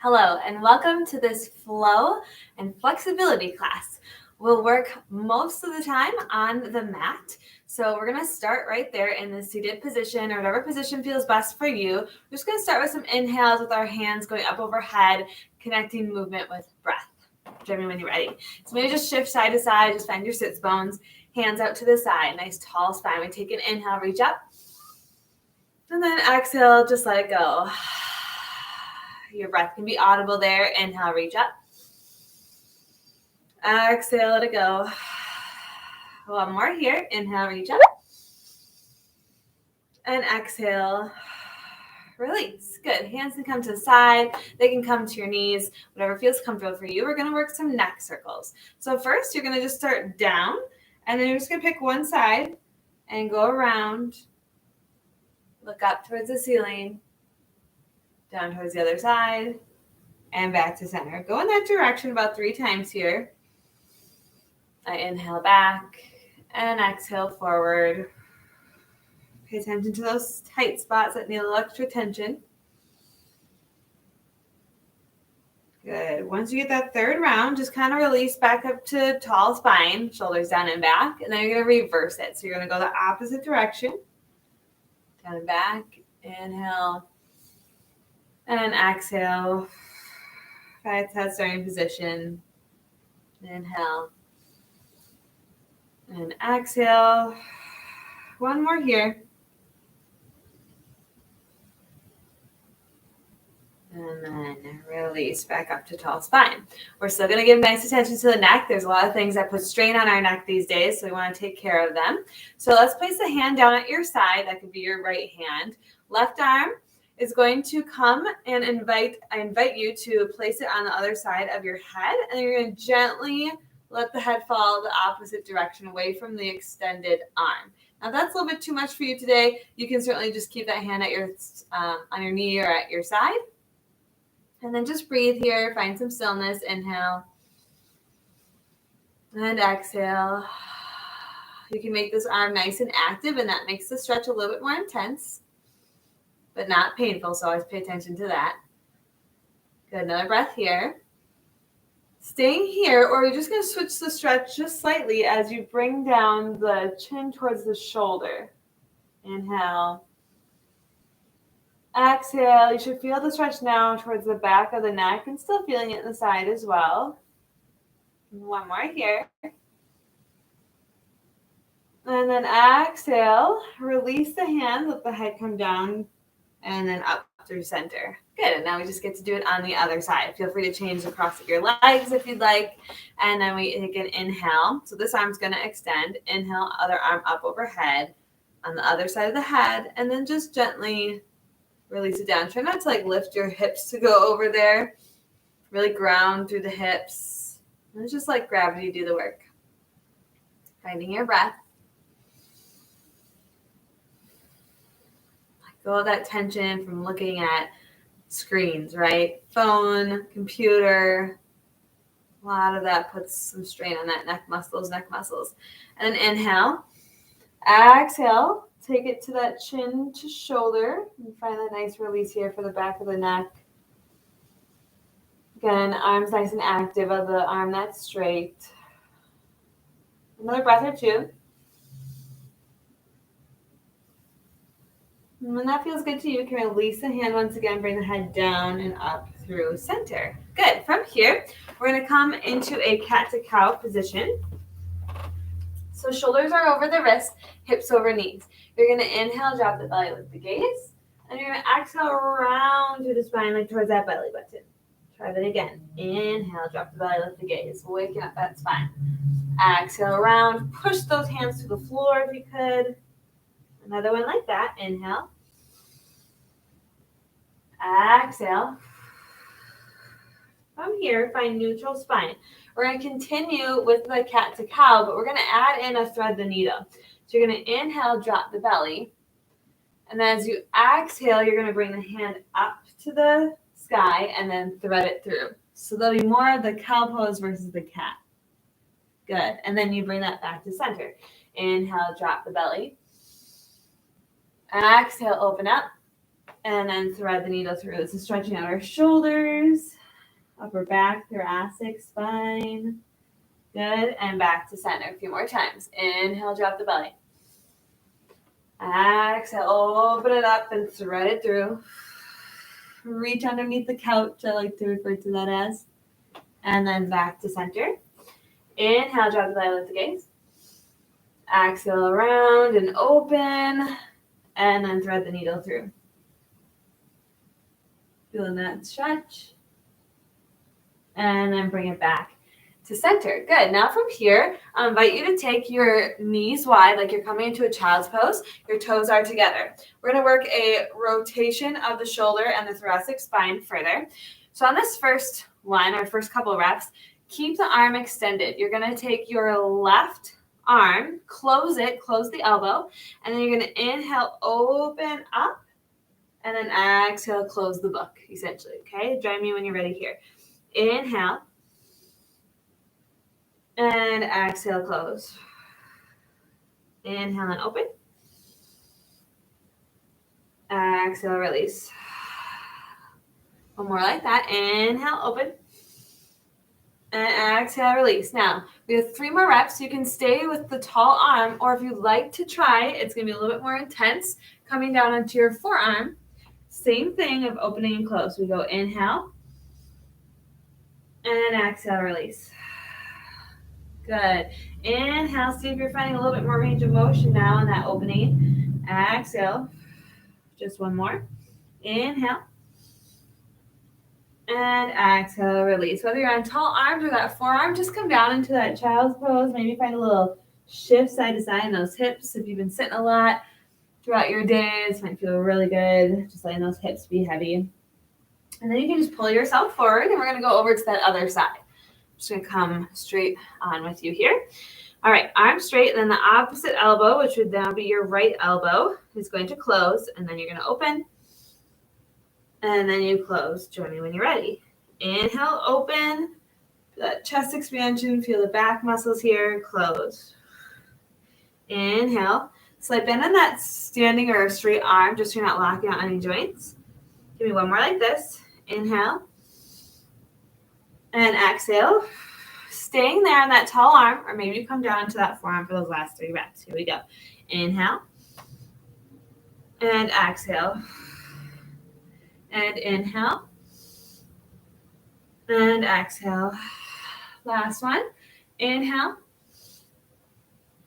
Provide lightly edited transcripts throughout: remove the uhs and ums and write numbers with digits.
Hello, and welcome to this flow and flexibility class. We'll work most of the time on the mat. So we're going to start right there in the seated position or whatever position feels best for you. We're just going to start with some inhales with our hands going up overhead, connecting movement with breath. Jimmy, when you're ready. So maybe just shift side to side, just find your sits bones, hands out to the side, nice tall spine. We take an inhale, reach up, and then exhale, just let it go. Your breath can be audible there. Inhale, reach up. Exhale, let it go. One more here. Inhale, reach up. And exhale, release. Good. Hands can come to the side. They can come to your knees. Whatever feels comfortable for you. We're going to work some neck circles. So first, you're going to just start down. And then you're just going to pick one side and go around. Look up towards the ceiling. Down towards the other side, and back to center. Go in that direction about 3 times here. I inhale back, and exhale forward. Pay attention to those tight spots that need a little extra tension. Good. Once you get that third round, just kind of release back up to tall spine, shoulders down and back, and then you're going to reverse it. So you're going to go the opposite direction. Down and back, inhale. And exhale, right head starting position. Inhale. And exhale. One more here. And then release back up to tall spine. We're still going to give nice attention to the neck. There's a lot of things that put strain on our neck these days, so we want to take care of them. So let's place the hand down at your side. That could be your right hand. Left arm is going to come and I invite you to place it on the other side of your head, and you're going to gently let the head fall the opposite direction away from the extended arm. Now, if that's a little bit too much for you today, you can certainly just keep that hand at your on your knee or at your side. And then just breathe here, find some stillness. Inhale and exhale. You can make this arm nice and active, and that makes the stretch a little bit more intense, but not painful, so always pay attention to that. Good, another breath here. Staying here, or you're just going to switch the stretch just slightly as you bring down the chin towards the shoulder. Inhale. Exhale. You should feel the stretch now towards the back of the neck and still feeling it in the side as well. One more here. And then exhale. Release the hand, let the head come down and then up through center. Good, and now we just get to do it on the other side. Feel free to change across your legs if you'd like. And then we take an inhale. So this arm's going to extend. Inhale, other arm up overhead on the other side of the head. And then just gently release it down. Try not to lift your hips to go over there. Really ground through the hips. And just let gravity do the work. Finding your breath. Go of that tension from looking at screens, right? Phone, computer. A lot of that puts some strain on that neck muscles. And then inhale. Exhale. Take it to that chin to shoulder. And find that nice release here for the back of the neck. Again, arms nice and active of the arm that's straight. Another breath or two. And when that feels good to you, you can release the hand once again, bring the head down and up through center. Good. From here, we're going to come into a cat-to-cow position. So shoulders are over the wrists, hips over knees. You're going to inhale, drop the belly, lift the gaze. And you're going to exhale around through the spine, towards that belly button. Try that again. Inhale, drop the belly, lift the gaze. Waking up that spine. Exhale around. Push those hands to the floor if you could. Another one like that. Inhale. Exhale. From here, find neutral spine. We're going to continue with the cat-to-cow, but we're going to add in a thread the needle. So you're going to inhale, drop the belly. And then as you exhale, you're going to bring the hand up to the sky and then thread it through. So there'll be more of the cow pose versus the cat. Good. And then you bring that back to center. Inhale, drop the belly. Exhale, open up. And then thread the needle through. This is stretching out our shoulders, upper back, thoracic, spine. Good. And back to center a few more times. Inhale, drop the belly. Exhale, open it up and thread it through. Reach underneath the couch, I like to refer to that as. And then back to center. Inhale, drop the belly, lift the gaze. Exhale, around and open. And then thread the needle through. Feeling that stretch. And then bring it back to center. Good. Now from here, I invite you to take your knees wide, like you're coming into a child's pose. Your toes are together. We're going to work a rotation of the shoulder and the thoracic spine further. So on this first one, our first couple reps, keep the arm extended. You're going to take your left arm, close it, close the elbow, and then you're going to inhale, open up, and then exhale, close the book, essentially. Okay? Join me when you're ready here. Inhale. And exhale, close. Inhale and open. Exhale, release. One more like that. Inhale, open. And exhale, release. Now, we have 3 more reps. You can stay with the tall arm, or if you'd like to try, it's going to be a little bit more intense, coming down onto your forearm. Same thing of opening and close. We go inhale. And exhale, release. Good. Inhale, see if you're finding a little bit more range of motion now in that opening. Exhale. Just one more. Inhale. And exhale, release. Whether you're on tall arms or that forearm, just come down into that child's pose. Maybe find a little shift side to side in those hips. If you've been sitting a lot throughout your days, might feel really good. Just letting those hips be heavy. And then you can just pull yourself forward, and we're going to go over to that other side. Just going to come straight on with you here. All right, arm straight, and then the opposite elbow, which would now be your right elbow, is going to close, and then you're going to open, and then you close. Join me when you're ready. Inhale, open, feel that chest expansion, feel the back muscles here, close. Inhale, slide bend on that standing or straight arm, just so you're not locking out any joints. Give me one more like this. Inhale. And exhale, staying there on that tall arm, or maybe come down to that forearm for those last 3 reps. Here we go. Inhale. And exhale. And inhale. And exhale. Last one. Inhale.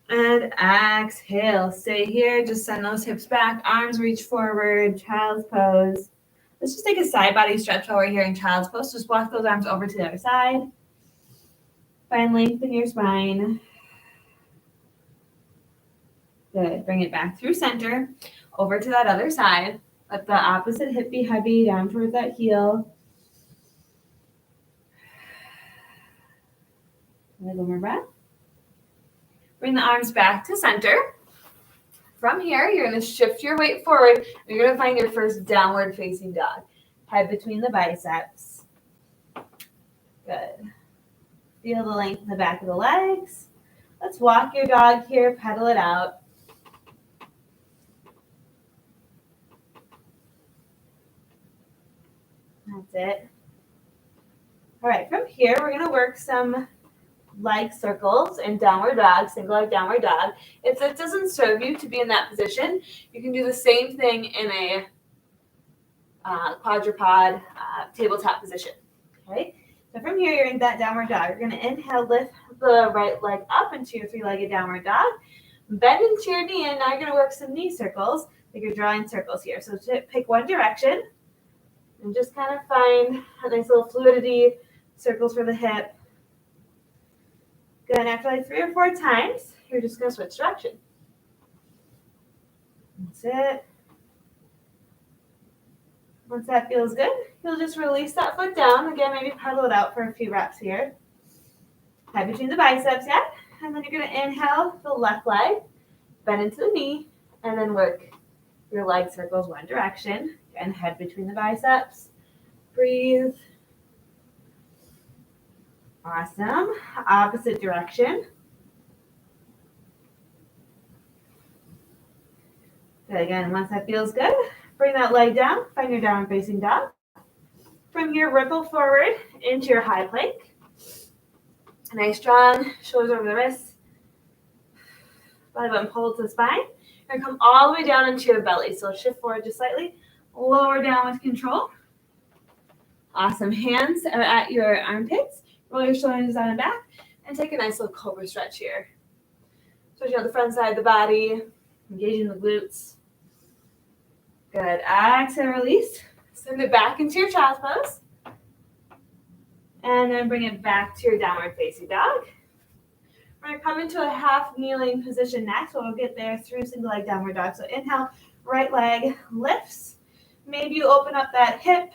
And exhale. Stay here. Just send those hips back. Arms reach forward. Child's pose. Let's just take a side body stretch while we're here in child's pose. Just walk those arms over to the other side. Find length in your spine. Good. Bring it back through center. Over to that other side. Let the opposite hip be heavy down towards that heel. One more breath. Bring the arms back to center. From here, you're going to shift your weight forward. And you're going to find your first downward facing dog. Head between the biceps. Good. Feel the length in the back of the legs. Let's walk your dog here, pedal it out. That's it. All right, from here, we're going to work some leg circles in downward dog, single leg downward dog. If it doesn't serve you to be in that position, you can do the same thing in a quadruped tabletop position. Okay, so from here, you're in that downward dog. You're going to inhale, lift the right leg up into your 3-legged downward dog. Bend into your knee, and now you're going to work some knee circles, like you're drawing circles here. So pick one direction and just kind of find a nice little fluidity, circles for the hip. Good, and after like 3 or 4 times, you're just going to switch direction. That's it. Once that feels good, you'll just release that foot down. Again, maybe pedal it out for a few reps here. Head between the biceps, yeah? And then you're going to inhale the left leg, bend into the knee, and then work your leg circles one direction. And head between the biceps. Breathe. Awesome. Opposite direction. Good. Again, once that feels good, Bring that leg down. Find your downward facing dog. From here, ripple forward into your high plank. Nice strong shoulders over the wrists. Belly button pull to the spine. You're going to come all the way down into your belly. So shift forward just slightly. Lower down with control. Awesome. Hands are at your armpits. Roll your shoulders down and back. And take a nice little cobra stretch here. Stretching out the front side of the body. Engaging the glutes. Good. Exhale, release. Send it back into your child's pose. And then bring it back to your downward facing dog. We're going to come into a half kneeling position next. We'll get there through single leg downward dog. So inhale, right leg lifts. Maybe you open up that hip.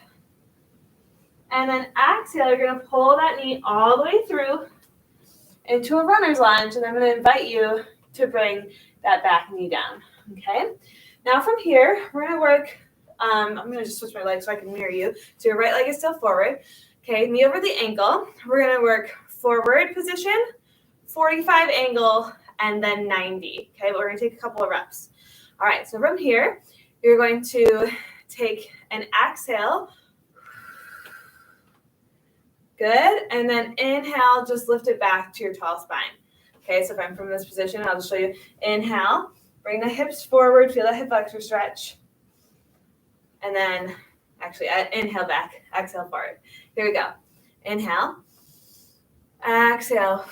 And then exhale, you're going to pull that knee all the way through into a runner's lunge. And I'm going to invite you to bring that back knee down. Okay? Now from here, we're going to work, I'm going to just switch my legs so I can mirror you. So your right leg is still forward. Okay, knee over the ankle. We're going to work forward position, 45 angle, and then 90. Okay, but we're going to take a couple of reps. All right, so from here, you're going to take an exhale. Good, and then inhale, just lift it back to your tall spine. Okay, so if I'm from this position, I'll just show you. Inhale, bring the hips forward, feel that hip flexor stretch. And then, actually, inhale back, exhale forward. Here we go. Inhale, exhale.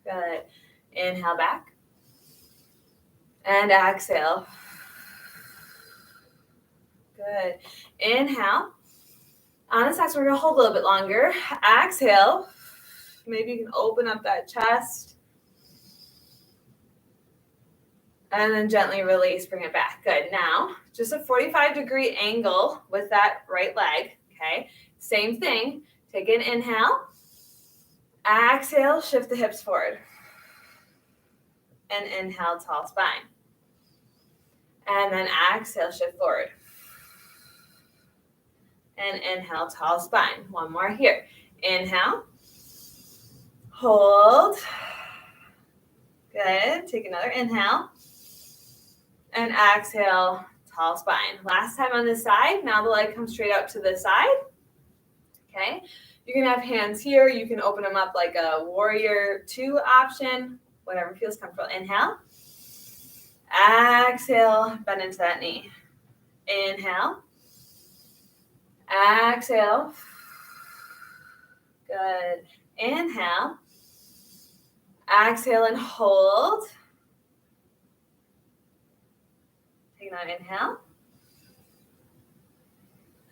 Good. Inhale back. And exhale. Good. Inhale. On this axis, we're going to hold a little bit longer. Exhale. Maybe you can open up that chest. And then gently release, bring it back. Good. Now, just a 45-degree angle with that right leg. Okay. Same thing. Take an inhale. Exhale, shift the hips forward. And inhale, tall spine. And then exhale, shift forward. And inhale, tall spine. One more here. Inhale. Hold. Good. Take another inhale. And exhale, tall spine. Last time on this side. Now the leg comes straight out to the side. Okay. You can have hands here. You can open them up like a warrior 2 option. Whatever feels comfortable. Inhale. Exhale. Bend into that knee. Inhale. Exhale. Good. Inhale. Exhale and hold. Take another inhale.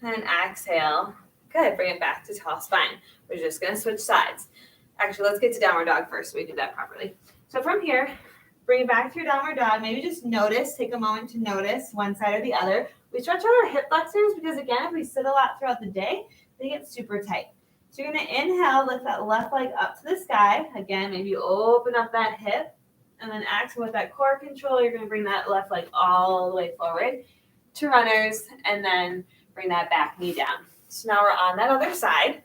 And exhale. Good. Bring it back to tall spine. We're just going to switch sides. Actually, let's get to downward dog first so we do that properly. So from here, bring it back to your downward dog. Maybe just notice, take a moment to notice one side or the other. We stretch out our hip flexors because, again, if we sit a lot throughout the day, they get super tight. So you're going to inhale, lift that left leg up to the sky. Again, maybe you open up that hip. And then exhale with that core control. You're going to bring that left leg all the way forward to runners. And then bring that back knee down. So now we're on that other side.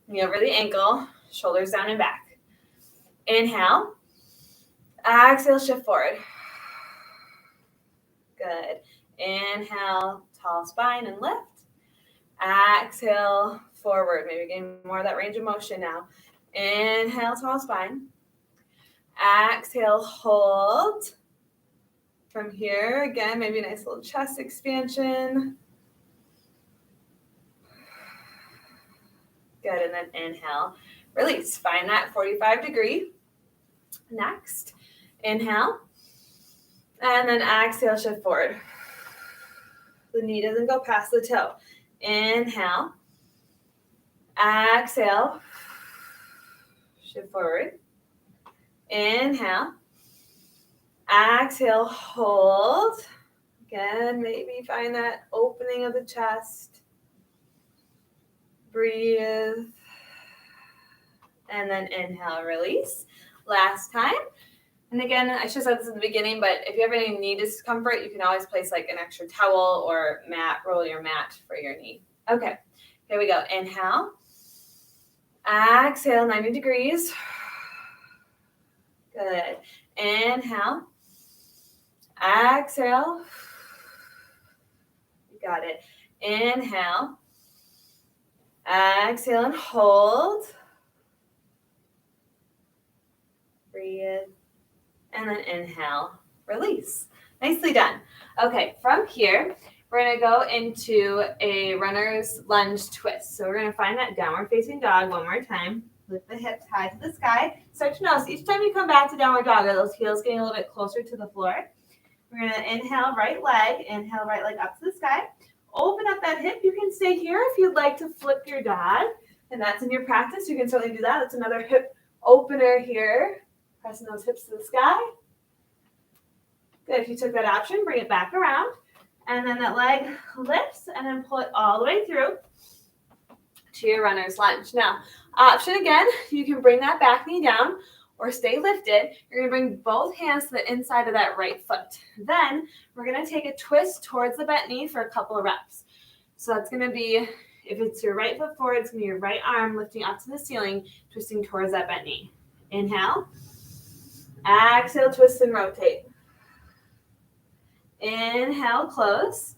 Knee over the ankle. Shoulders down and back. Inhale. Exhale, shift forward. Good. Inhale, tall spine and lift. Exhale, forward. Maybe getting more of that range of motion now. Inhale, tall spine. Exhale, hold. From here, again, maybe a nice little chest expansion. Good, and then inhale. Release. Find that 45-degree. Next, inhale. And then exhale, shift forward. The knee doesn't go past the toe. Inhale. Exhale. Shift forward. Inhale. Exhale, hold. Again, maybe find that opening of the chest. Breathe. And then inhale, release. Last time. And again, I should have said this at the beginning, but if you have any knee discomfort, you can always place like an extra towel or mat, roll your mat for your knee. Okay, here we go. Inhale. Exhale, 90 degrees. Good. Inhale. Exhale. got it. Inhale. Exhale and hold. Breathe. And then inhale, release. Nicely done. Okay, from here, we're going to go into a runner's lunge twist. So we're going to find that downward facing dog one more time. Lift the hips high to the sky. Start to notice each time you come back to downward dog, are those heels getting a little bit closer to the floor? We're going to inhale right leg up to the sky. Open up that hip. You can stay here if you'd like to flip your dog, and that's in your practice. You can certainly do that. That's another hip opener here. Pressing those hips to the sky. Good. If you took that option, bring it back around. And then that leg lifts, and then pull it all the way through to your runner's lunge. Now, option again, you can bring that back knee down or stay lifted. You're going to bring both hands to the inside of that right foot. Then we're going to take a twist towards the bent knee for a couple of reps. So that's going to be, if it's your right foot forward, it's going to be your right arm lifting up to the ceiling, twisting towards that bent knee. Inhale. Exhale, twist and rotate. Inhale, close.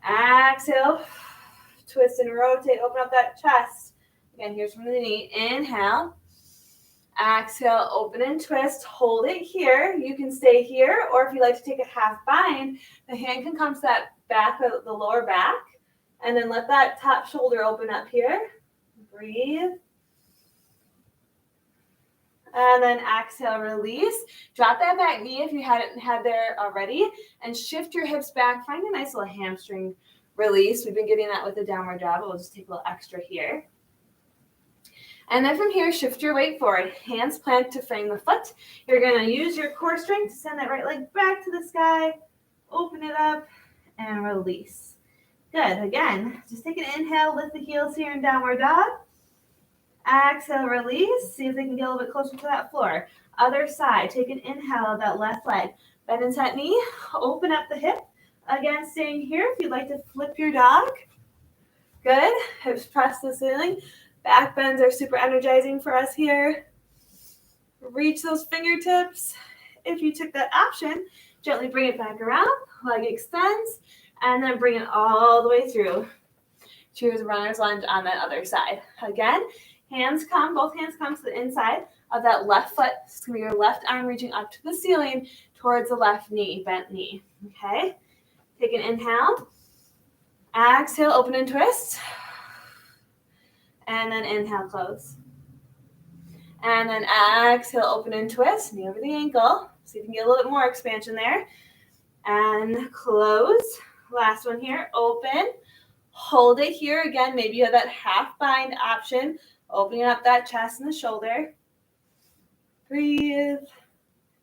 Exhale, twist and rotate. Open up that chest. Again, here's from the knee. Inhale. Exhale, open and twist. Hold it here. You can stay here, or if you like to take a half bind, the hand can come to that back of the lower back, and then let that top shoulder open up here. Breathe. And then exhale, release. Drop that back knee if you hadn't had there already, and shift your hips back. Find a nice little hamstring release. We've been getting that with the downward dog, but we'll just take a little extra here. And then from here, shift your weight forward. Hands plant to frame the foot. You're going to use your core strength to send that right leg back to the sky. Open it up and release. Good. Again, just take an inhale. Lift the heels here in downward dog. Exhale, release. See if they can get a little bit closer to that floor. Other side. Take an inhale of that left leg. Bend into that knee. Open up the hip. Again, staying here. If you'd like to flip your dog. Good. Hips press the ceiling. Back bends are super energizing for us here. Reach those fingertips. If you took that option, gently bring it back around. Leg extends. And then bring it all the way through to your runner's lunge on that other side. Again, both hands come to the inside of that left foot. This is going to be your left arm reaching up to the ceiling towards the left knee, bent knee. Okay? Take an inhale. Exhale, open and twist. And then inhale, close. And then exhale, open and twist. Knee over the ankle. See if you can get a little bit more expansion there. And close. Last one here. Open. Hold it here. Again, maybe you have that half bind option. Opening up that chest and the shoulder. Breathe.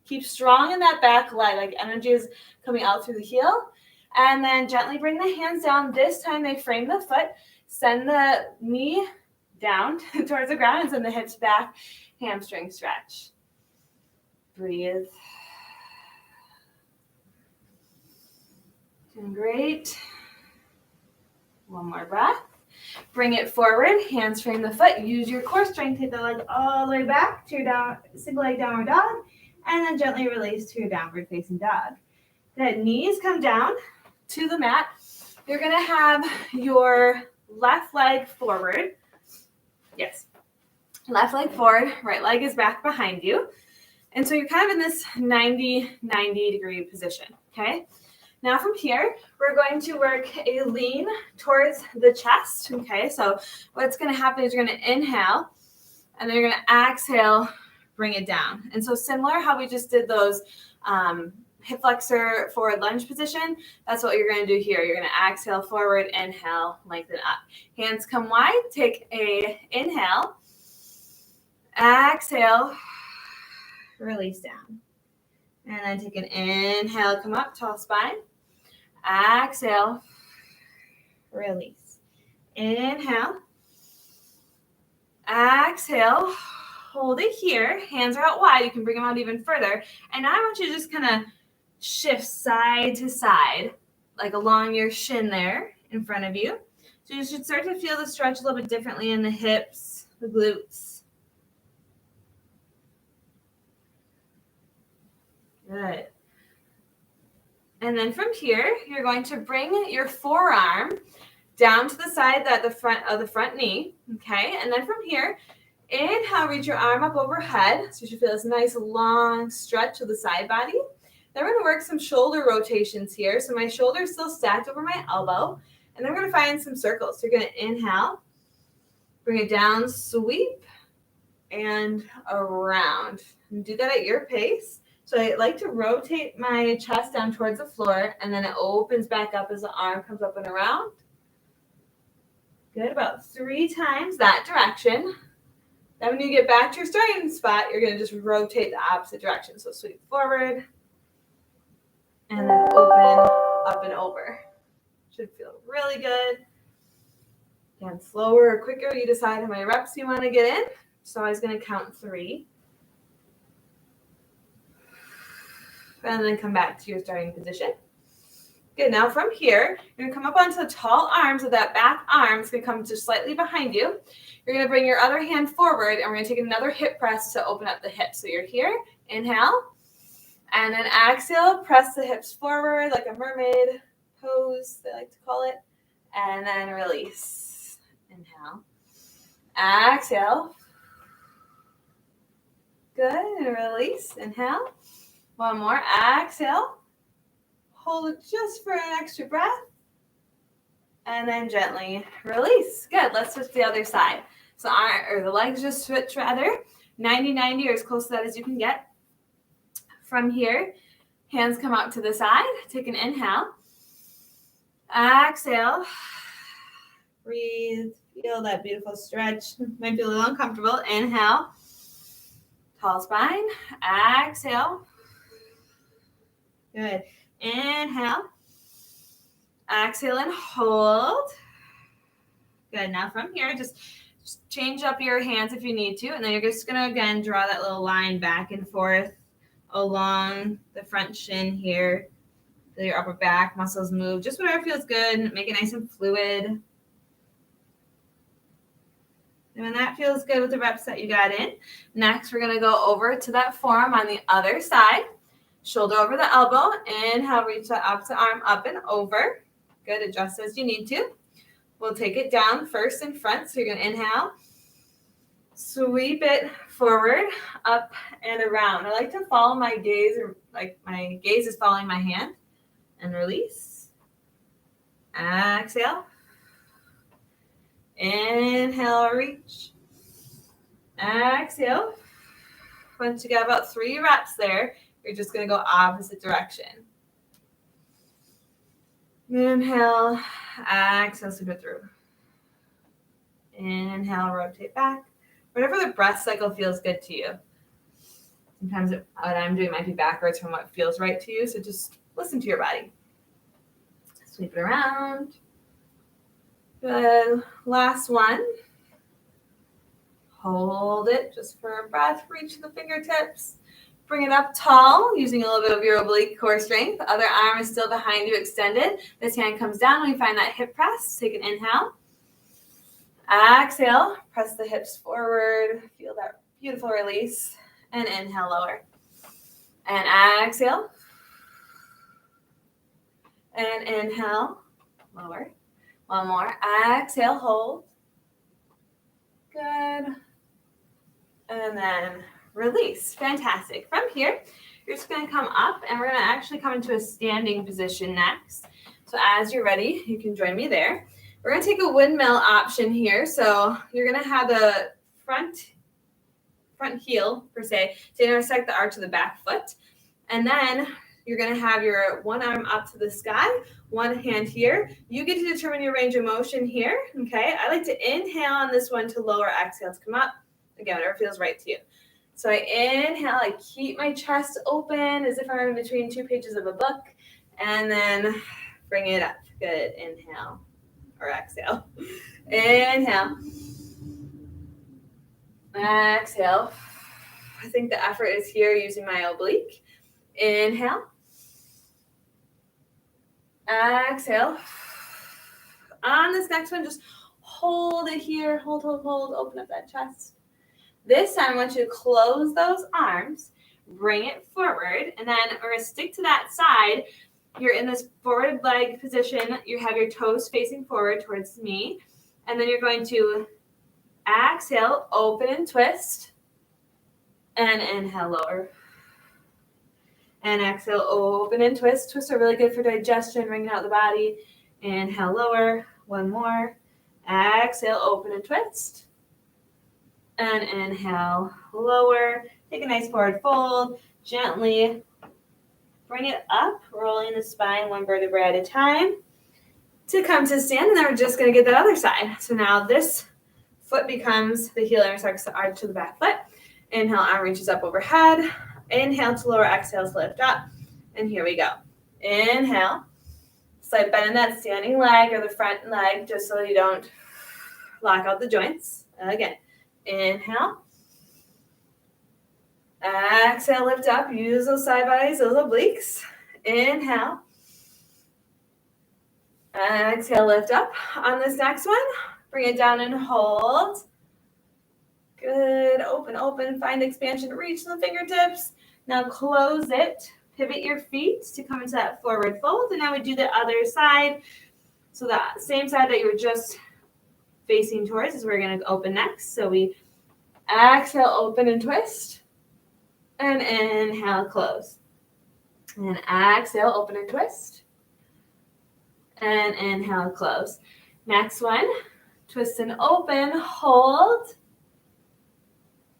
Keep strong in that back leg. Like energy is coming out through the heel. And then gently bring the hands down. This time they frame the foot. Send the knee down towards the ground and send the hips back. Hamstring stretch. Breathe. Doing great. One more breath. Bring it forward. Hands frame the foot. Use your core strength. Take the leg all the way back to your single leg downward dog. And then gently release to your downward facing dog. Good. Knees come down to the mat. You're going to have your left leg forward. Yes. Left leg forward. Right leg is back behind you. And so you're kind of in this 90 degree position. Okay. Now from here, we're going to work a lean towards the chest. Okay. So what's going to happen is you're going to inhale and then you're going to exhale, bring it down. And so similar how we just did those hip flexor forward lunge position, that's what you're going to do here. You're going to exhale forward, inhale, lengthen up. Hands come wide. Take a inhale, exhale, release down. And then take an inhale, come up, tall spine. Exhale, release. Inhale, exhale, hold it here. Hands are out wide. You can bring them out even further. And now I want you to just kind of shift side to side, like along your shin there in front of you. So you should start to feel the stretch a little bit differently in the hips, the glutes. Good. And then from here, you're going to bring your forearm down to the side that the front of the front knee, okay? And then from here, inhale, reach your arm up overhead. So you should feel this nice long stretch of the side body. Then we're going to work some shoulder rotations here. So my shoulder is still stacked over my elbow. And then we're going to find some circles. So you're going to inhale, bring it down, sweep, and around. And do that at your pace. So I like to rotate my chest down towards the floor, and then it opens back up as the arm comes up and around. Good, about 3 times that direction. Then when you get back to your starting spot, you're going to just rotate the opposite direction. So sweep forward, and then open up and over. Should feel really good. Again, slower or quicker, you decide how many reps you want to get in. So I was going to count 3. And then come back to your starting position. Good, now from here, you're going to come up onto the tall arms of that back arm. It's going to come just slightly behind you. You're going to bring your other hand forward, and we're going to take another hip press to open up the hips. So you're here, inhale, and then exhale, press the hips forward like a mermaid pose, they like to call it, and then release. Inhale, exhale. Good, and release, inhale. One more, exhale. Hold it just for an extra breath. And then gently release. Good, let's switch to the other side. So the legs just switch rather. 90-90 or as close to that as you can get. From here, hands come out to the side. Take an inhale. Exhale. Breathe. Feel that beautiful stretch. Might be a little uncomfortable. Inhale. Tall spine. Exhale. Good. Inhale. Exhale and hold. Good. Now from here, just change up your hands if you need to. And then you're just going to, again, draw that little line back and forth along the front shin here. So your upper back muscles move. Just whatever feels good. Make it nice and fluid. And when that feels good with the reps that you got in, next we're going to go over to that forearm on the other side. Shoulder over the elbow. Inhale, reach that opposite arm up and over. Good, adjust as you need to. We'll take it down first in front. So you're going to inhale. Sweep it forward, up and around. I like to follow my gaze, or like my gaze is following my hand. And release. Exhale. Inhale, reach. Exhale. Once you got about 3 reps there, you're just going to go opposite direction. Inhale, exhale, sweep it through. Inhale, rotate back. Whatever the breath cycle feels good to you. Sometimes what I'm doing might be backwards from what feels right to you, so just listen to your body. Sweep it around. Good. Last one. Hold it just for a breath. Reach the fingertips. Bring it up tall, using a little bit of your oblique core strength. Other arm is still behind you, extended. This hand comes down. We find that hip press. Take an inhale. Exhale. Press the hips forward. Feel that beautiful release. And inhale, lower. And exhale. And inhale, lower. One more. Exhale, hold. Good. And then release. Fantastic. From here, you're just going to come up, and we're going to actually come into a standing position next. So as you're ready, you can join me there. We're going to take a windmill option here. So you're going to have the front heel, per se, to intersect the arch of the back foot. And then you're going to have your one arm up to the sky, one hand here. You get to determine your range of motion here, okay? I like to inhale on this one to lower, exhale to come up. Again, whatever feels right to you. So I inhale, I keep my chest open as if I'm in between 2 pages of a book, and then bring it up. Good. Inhale or exhale. Inhale. Exhale. I think the effort is here using my oblique. Inhale. Exhale. On this next one, just hold it here. Hold. Open up that chest. This time, I want you to close those arms, bring it forward, and then we're going to stick to that side. you're in this forward leg position. You have your toes facing forward towards me. And then you're going to exhale, open and twist. And inhale, lower. And exhale, open and twist. Twists are really good for digestion, wringing out the body. Inhale, lower. One more. Exhale, open and twist. And inhale, lower. Take a nice forward fold. Gently bring it up, rolling the spine one vertebra at a time to come to stand. And then we're just going to get that other side. So now this foot becomes the heel intersects the arch of the back foot. Inhale, arm reaches up overhead. Inhale to lower, exhale to lift up. And here we go. Inhale. Slight bend in that standing leg or the front leg just so you don't lock out the joints. Again. Inhale. Exhale, lift up. Use those side bodies, those obliques. Inhale. Exhale, lift up. On this next one, bring it down and hold. Good. Open, open. Find expansion. Reach the fingertips. Now close it. Pivot your feet to come into that forward fold. And now we do the other side. So the same side that you were just facing towards is where we're going to open next. So we exhale, open and twist. And inhale, close. And exhale, open and twist. And inhale, close. Next one, twist and open, hold.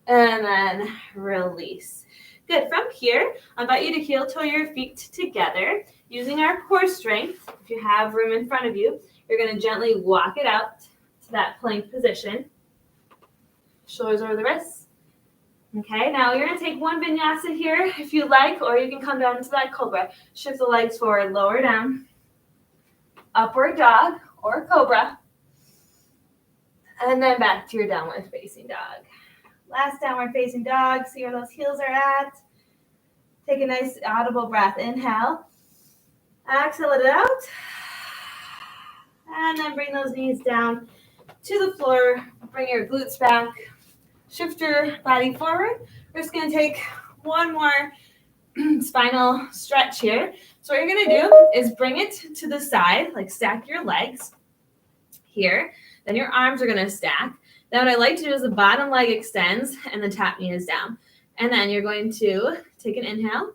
And then release. Good. From here, I invite you to heel toe your feet together using our core strength. If you have room in front of you, you're going to gently walk it out to that plank position. Shoulders over the wrists. Okay, now you're going to take one vinyasa here if you like, or you can come down into that cobra. Shift the legs forward, lower down. Upward dog or cobra. And then back to your downward facing dog. Last downward facing dog. See where those heels are at. Take a nice audible breath. Inhale. Exhale it out. And then bring those knees down to the floor. Bring your glutes back. Shift your body forward. We're just going to take one more spinal stretch here. So what you're going to do is bring it to the side, like stack your legs here. Then your arms are going to stack. Then what I like to do is the bottom leg extends and the top knee is down. And then you're going to take an inhale.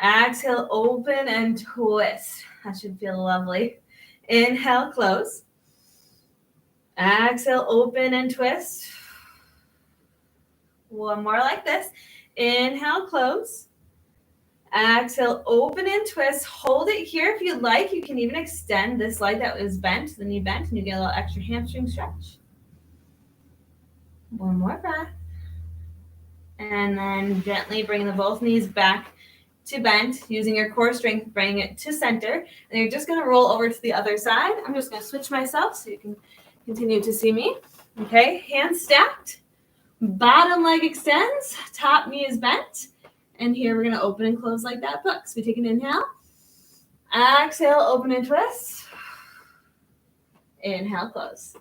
Exhale, open and twist. That should feel lovely. Inhale, close. Exhale, open and twist. One more like this. Inhale, close. Exhale, open and twist. Hold it here if you'd like. You can even extend this leg that was bent, the knee bent, and you get a little extra hamstring stretch. One more breath. And then gently bring the both knees back to bent, using your core strength, bring it to center. And you're just going to roll over to the other side. I'm just going to switch myself so you can continue to see me. Okay, hands stacked. Bottom leg extends. Top knee is bent. And here we're going to open and close like that book. So we take an inhale. Exhale, open and twist. Inhale, close.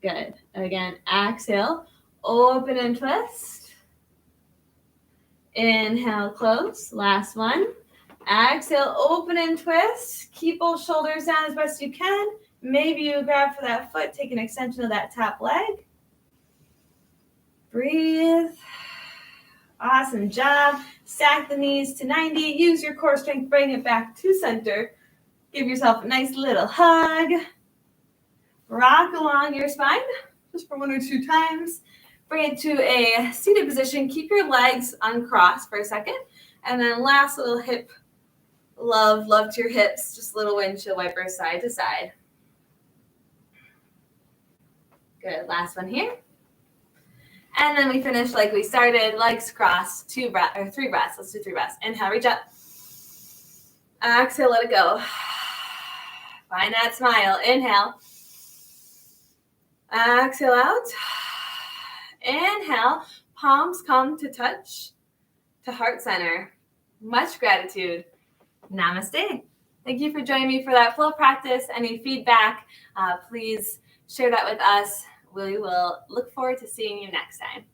Good. Again, exhale, open and twist. Inhale, close. Last one. Exhale, open and twist. Keep both shoulders down as best you can. Maybe you grab for that foot, take an extension of that top leg. Breathe. Awesome job. Stack the knees to 90. Use your core strength. Bring it back to center. Give yourself a nice little hug. Rock along your spine just for 1 or 2 times. Bring it to a seated position. Keep your legs uncrossed for a second. And then last little hip love to your hips. Just a little windshield wiper side to side. Good. Last one here. And then we finish like we started, legs crossed, 3 breaths. Let's do 3 breaths. Inhale, reach up. Exhale, let it go. Find that smile. Inhale. Exhale out. Inhale. Palms come to touch to heart center. Much gratitude. Namaste. Thank you for joining me for that flow practice. Any feedback, please share that with us. We will look forward to seeing you next time.